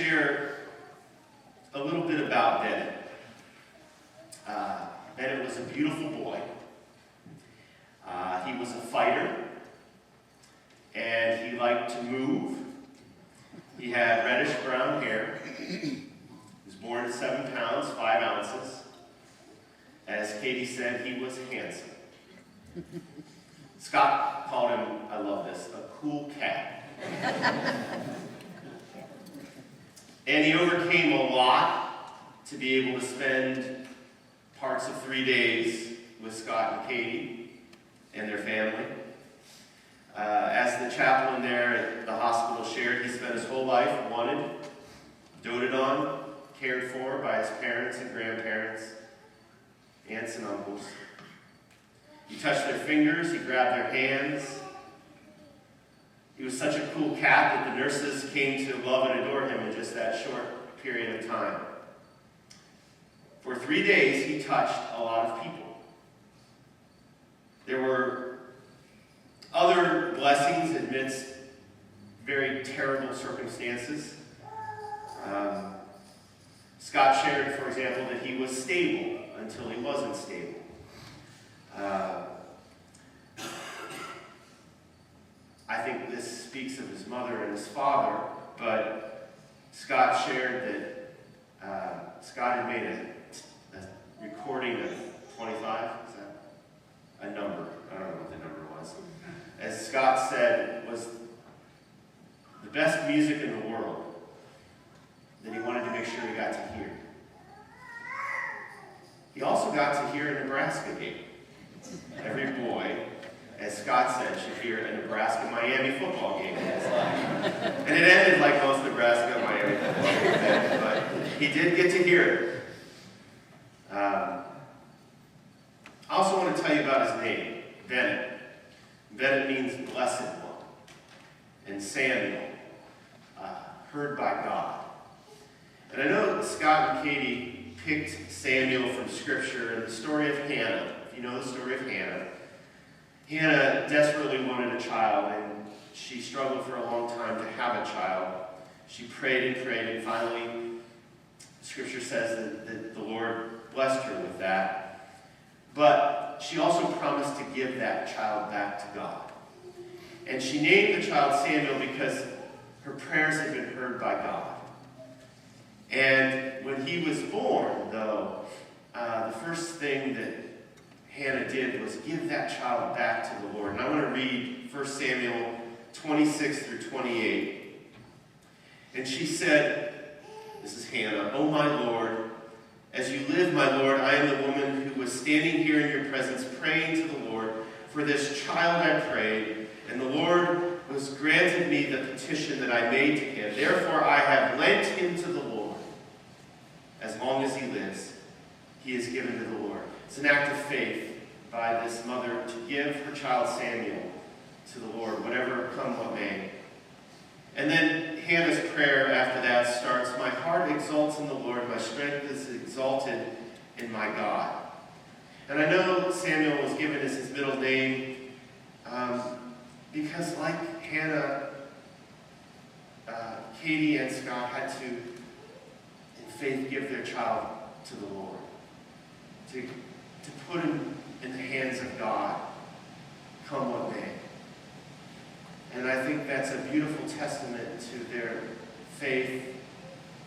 share a little bit about Bennett. Bennett was a beautiful boy. He was a fighter, and he liked to move. He had reddish-brown hair. He was born at 7 pounds, 5 ounces. As Katie said, he was handsome. Scott called him, I love this, a cool cat. And he overcame a lot to be able to spend parts of 3 days with Scott and Katie and their family. As the chaplain there at the hospital shared, he spent his whole life wanted, doted on, cared for by his parents and grandparents, aunts and uncles. He touched their fingers, he grabbed their hands. He was such a cool cat that the nurses came to love and adore him in just that short period of time. For 3 days, he touched a lot of people. There were other blessings amidst very terrible circumstances. Scott shared, for example, that he was stable until he wasn't stable. I think this speaks of his mother and his father, but Scott shared that Scott had made a recording of 25, is that a number? I don't know what the number was. As Scott said, it was the best music in the world that he wanted to make sure he got to hear. He also got to hear a Nebraska game. Every boy, as Scott said, should hear a Nebraska-Miami football game in his life. And it ended like most Nebraska-Miami football games ended, but he did get to hear it. I also want to tell you about his name, Bennett. Bennett means blessed one. And Samuel, heard by God. And I know Scott and Katie picked Samuel from Scripture and the story of Hannah. If you know the story of Hannah, Hannah desperately wanted a child, and she struggled for a long time to have a child. She prayed and finally, Scripture says that the Lord blessed her with that. But she also promised to give that child back to God. And she named the child Samuel because her prayers had been heard by God. And when he was born, though, the first thing that Hannah did was give that child back to the Lord. And I want to read 1 Samuel 26 through 28. And she said, this is Hannah, "O my Lord, as you live, my Lord, I am the woman who was standing here in your presence praying to the Lord. For this child I prayed, and the Lord has granted me the petition that I made to him. Therefore I have lent him to the Lord. As long as he lives, he is given to the Lord." It's an act of faith by this mother to give her child Samuel to the Lord, whatever come what may. And then Hannah's prayer after that starts, "My heart exalts in the Lord, my strength is exalted in my God." And I know Samuel was given as his middle name because like Hannah, Katie and Scott had to, in faith, give their child to the Lord. To put him in the hands of God, come what may. And I think that's a beautiful testament to their faith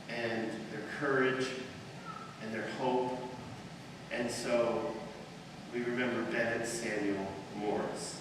and their courage and their hope. And so we remember Bennett Samuel Morris.